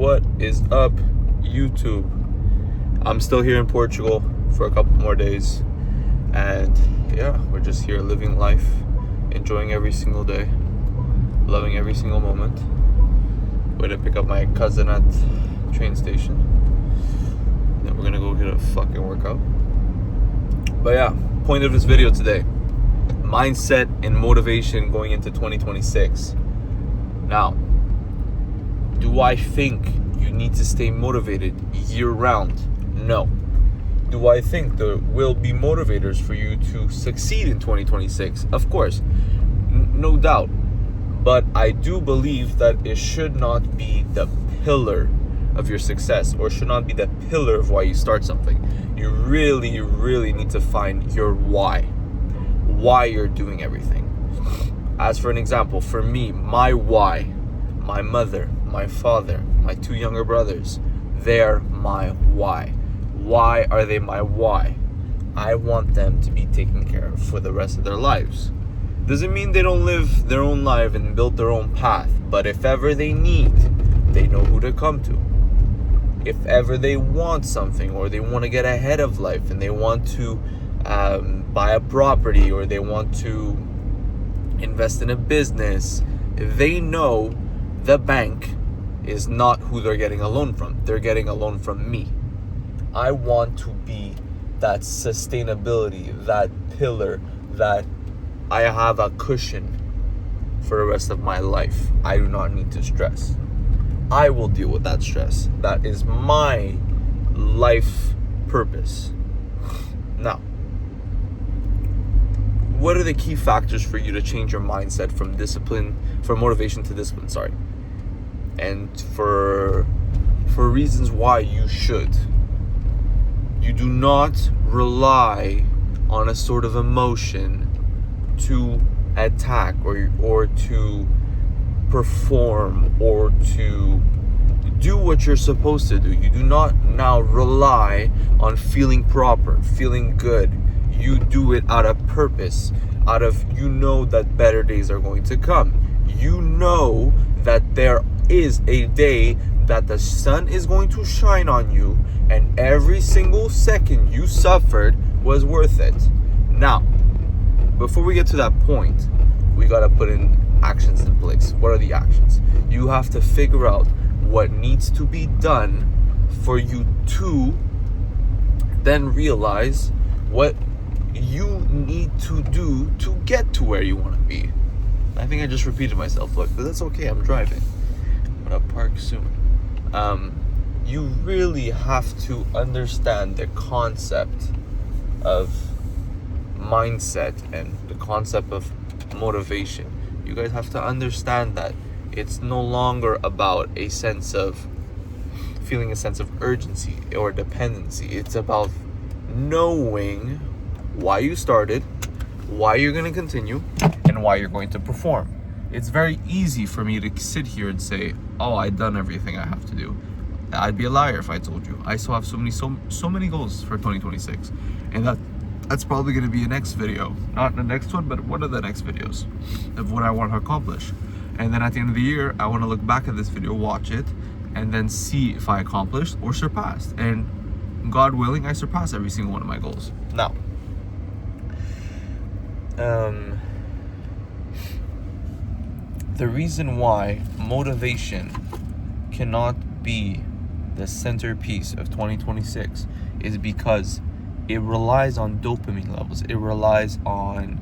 What is up, YouTube? I'm still here in Portugal for a couple more days, and yeah, we're just here living life, enjoying every single day, loving every single moment. We're gonna pick up my cousin at the train station, then we're gonna go get a fucking workout. But yeah, point of this video today: mindset and motivation going into 2026. Now, do I think you need to stay motivated year round? No. Do I think there will be motivators for you to succeed in 2026? Of course, no doubt. But I do believe that it should not be the pillar of your success, or should not be the pillar of why you start something. You really need to find your why you're doing everything. As for an example, for me, my why, my mother, my father, my two younger brothers, they're my why. Why are they my why? I want them to be taken care of for the rest of their lives. Doesn't mean they don't live their own life and build their own path, but if ever they need, they know who to come to. If ever they want something, or they want to get ahead of life and they want to buy a property, or they want to invest in a business, they know the bank is not who they're getting a loan from. They're getting a loan from me. I want to be that sustainability, that pillar, that I have a cushion for the rest of my life. I do not need to stress. I will deal with that stress. That is my life purpose. Now, what are the key factors for you to change your mindset from motivation to discipline, and for reasons why you should? You do not rely on a sort of emotion to attack or to perform or to do what you're supposed to do. You do not now rely on feeling proper, feeling good. You do it out of purpose, you know that better days are going to come. You know that there is a day that the sun is going to shine on you, and every single second you suffered was worth it. Now, before we get to that point, we gotta put in actions in place. What are the actions? You have to figure out what needs to be done for you to then realize what you need to do to get to where you want to be. I think I just repeated myself, but that's okay. I'm driving. I'm gonna park soon. You really have to understand the concept of mindset and the concept of motivation. You guys have to understand that it's no longer about feeling a sense of urgency or dependency. It's about knowing why you started, why you're going to continue, and why you're going to perform. It's very easy for me to sit here and say, oh, I've done everything I have to do. I'd be a liar if I told you. I still have so many goals for 2026. And that's probably going to be a next video. Not the next one, but one of the next videos of what I want to accomplish. And then at the end of the year, I want to look back at this video, watch it, and then see if I accomplished or surpassed. And God willing, I surpass every single one of my goals. Now, the reason why motivation cannot be the centerpiece of 2026 is because it relies on dopamine levels. It relies on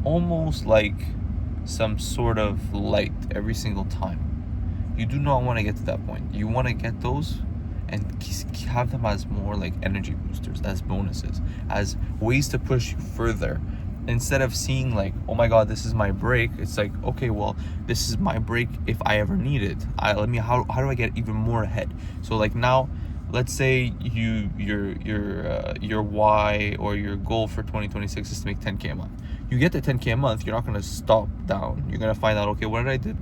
almost like some sort of light every single time. You do not want to get to that point. You want to get those and have them as more like energy boosters, as bonuses, as ways to push you further. Instead of seeing like, oh my God, this is my break, it's like, okay, well, this is my break if I ever need it. How do I get even more ahead? So like now, let's say your why or your goal for 2026 is to make 10K a month. You get to 10K a month, you're not gonna stop down. You're gonna find out, okay, what I did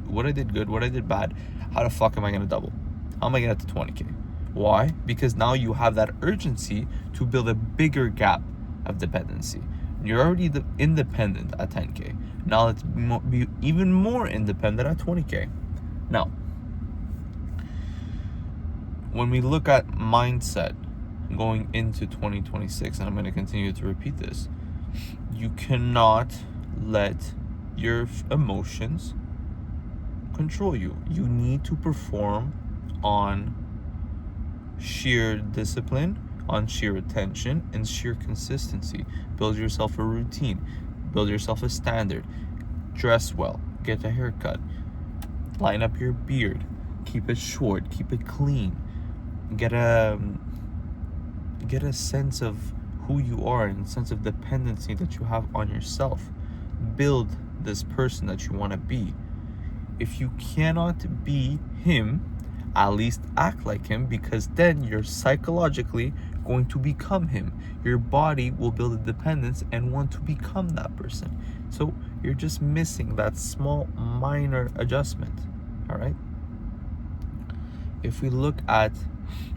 good, what I did bad. How the fuck am I gonna double? How am I gonna get to 20K? Why? Because now you have that urgency to build a bigger gap of dependency. You're already independent at 10K. Now let's be even more independent at 20K. Now, when we look at mindset going into 2026, and I'm going to continue to repeat this, you cannot let your emotions control you. You need to perform on sheer discipline, on sheer attention, and sheer consistency. Build yourself a routine. Build yourself a standard. Dress well. Get a haircut. Line up your beard. Keep it short. Keep it clean. Get a sense of who you are and a sense of dependency that you have on yourself. Build this person that you want to be. If you cannot be him, at least act like him, because then you're psychologically going to become him. Your body will build a dependence and want to become that person. So you're just missing that small minor adjustment. All right? If we look at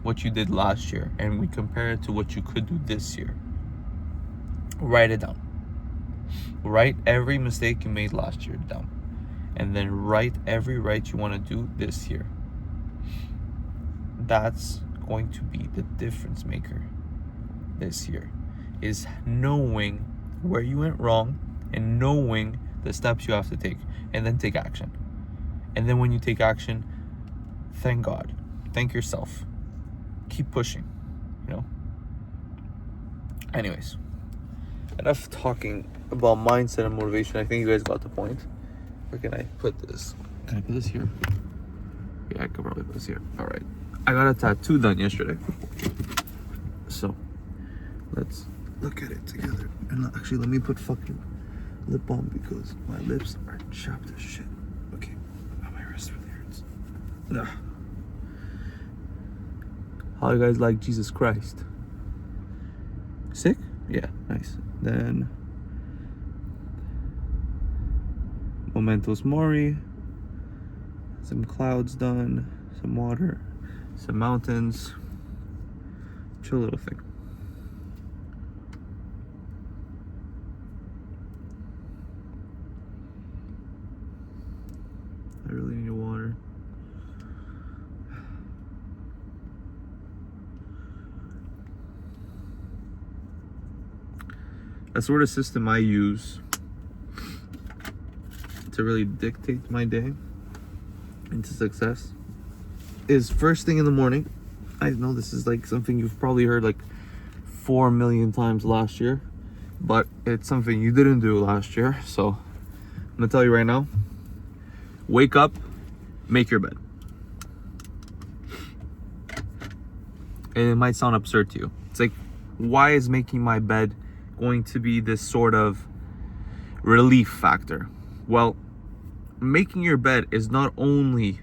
what you did last year and we compare it to what you could do this year, write it down. Write every mistake you made last year down, and then write every right you want to do this year. That's going to be the difference maker this year, is knowing where you went wrong and knowing the steps you have to take, and then take action. And then when you take action, thank God, thank yourself, keep pushing, Anyways, enough talking about mindset and motivation. I think you guys got the point. Where can I put this? Can I put this here? Yeah, I could probably put this here. All right. I got a tattoo done yesterday. So, let's look at it together. And actually, let me put fucking lip balm because my lips are chapped as shit. Okay. Oh, my wrist really hurts. Ugh. How you guys like Jesus Christ? Sick? Yeah, nice. Then Mementos Mori, some clouds done, some water, some mountains, chill little thing. I really need water. A sort of system I use to really dictate my day into success is first thing in the morning. I know this is like something you've probably heard like 4 million times last year, but it's something you didn't do last year. So I'm gonna tell you right now, wake up, make your bed. And it might sound absurd to you. It's like, why is making my bed going to be this sort of relief factor? Well, making your bed is not only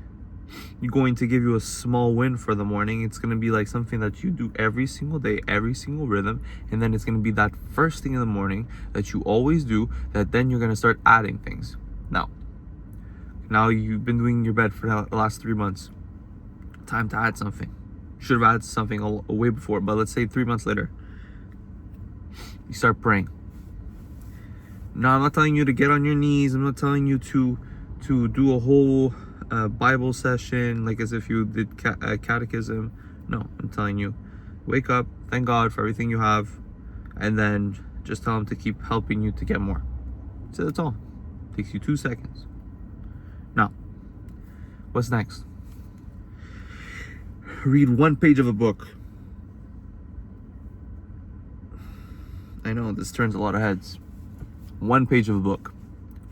going to give you a small win for the morning, it's going to be like something that you do every single day, every single rhythm, and then it's going to be that first thing in the morning that you always do, that then you're going to start adding things. Now you've been doing your bed for the last 3 months. Time to add something. Should have added something way before, but let's say 3 months later, you start praying. Now, I'm not telling you to get on your knees. I'm not telling you to do a whole Bible session like as if you did catechism. No, I'm telling you, wake up, thank God for everything you have, and then just tell him to keep helping you to get more. So that's all. Takes you 2 seconds. Now, what's next? Read 1 page of a book. I know this turns a lot of heads. 1 page of a book.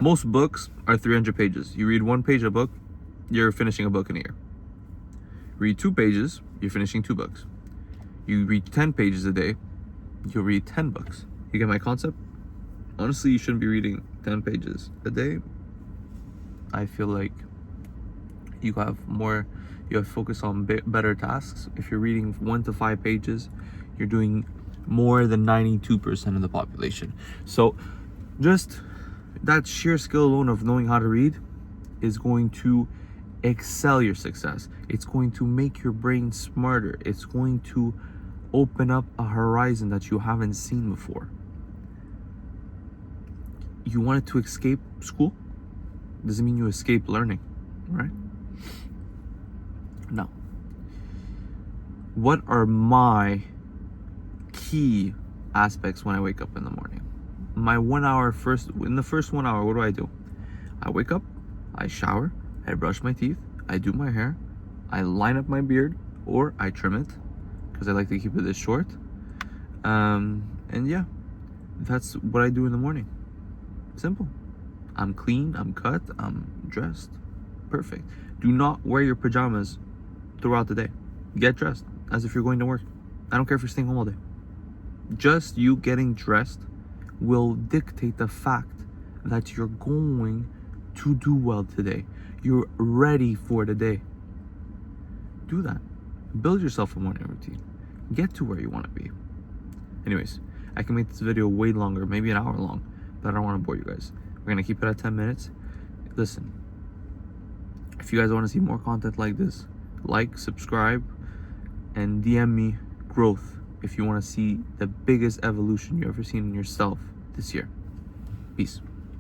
Most books are 300 pages. You read 1 page of a book, you're finishing a book in a year. Read 2 pages, you're finishing 2 books. You read 10 pages a day, you'll read 10 books. You get my concept? Honestly, you shouldn't be reading 10 pages a day. I feel like you have focus on better tasks. If you're reading 1 to 5 pages, you're doing more than 92% of the population. So just that sheer skill alone of knowing how to read is going to excel your success. It's going to make your brain smarter. It's going to open up a horizon that you haven't seen before. You wanted to escape school? Doesn't mean you escape learning, right? Now, what are my key aspects when I wake up in the morning? In the first 1 hour, what do? I wake up, I shower, I brush my teeth, I do my hair, I line up my beard, or I trim it, because I like to keep it this short. And yeah, that's what I do in the morning. Simple. I'm clean, I'm cut, I'm dressed. Perfect. Do not wear your pajamas throughout the day. Get dressed as if you're going to work. I don't care if you're staying home all day. Just you getting dressed will dictate the fact that you're going to do well today. You're ready for the day. Do that. Build yourself a morning routine. Get to where you want to be. Anyways, I can make this video way longer, maybe an hour long, but I don't want to bore you guys. We're going to keep it at 10 minutes. Listen, if you guys want to see more content like this, like, subscribe, and DM me growth if you want to see the biggest evolution you ever seen in yourself this year. Peace.